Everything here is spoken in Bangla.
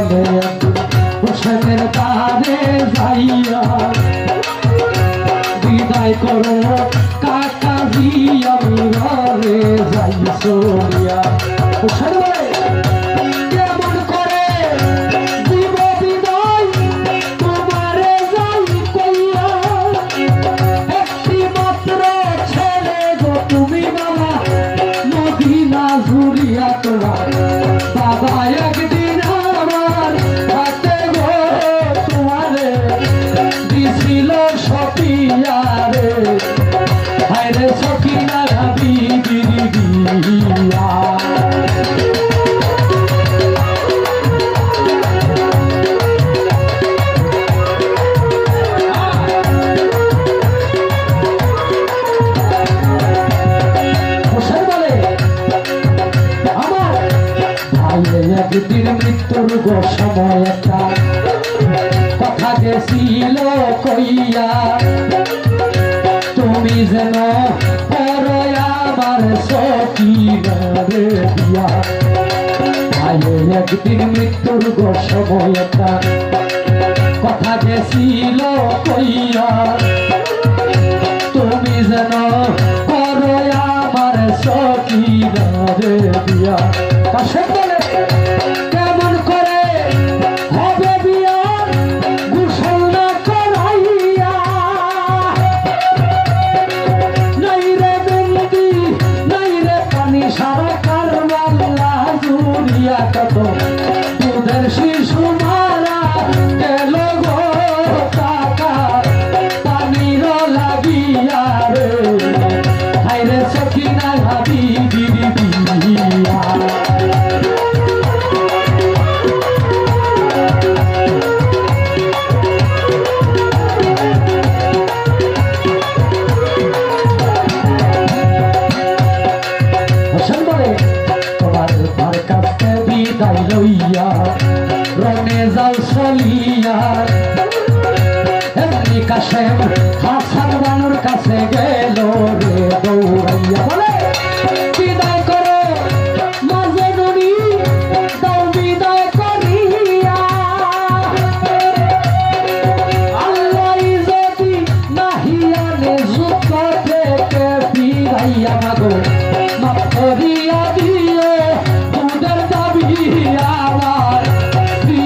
চলে হোসেনের দ্বারে যাইয়া বিদায় করো কাকাজি আমি ঘরে যাই চলিয়া হোসেন বলে কেমন করে দিব বিদায় তোমারে যাই কইয়া একটি মাত্র ছেলে গো তুমি বাবা মদিনা জুড়িয়া তোমার বাবা একদিন আমার হাতে গো তোমারে দিছিল সপিয়ারে হায়রে সকিনা বিবির বিয়া একদিন মৃত্যুর গো সময় একটা কথা গেছিল কইয়া তুমি যেন পরে আমার সকিনারে দিয়া একদিন মৃত্যুর গো সময় একটা কথা গেছিল কইয়া তুমি যেন পরে আমার সকিনারে দিয়া কাছে বলে কেমন করে হবে বিয়া গোসল না করাইয়া নাই রে বন্দি নাই রে পানি সারা কারবাল্লা জুড়িয়া কত দুধের শিশু মারা গেল গো টাকা পানির লাগিয়া রে হায়রে সকিনা হাবিবির বিয়া বিদায় লইয়া রনে যাও চলিয়া এমনি কাশেম হাসান বানুর কাছে গেল রে দৌড়াইয়া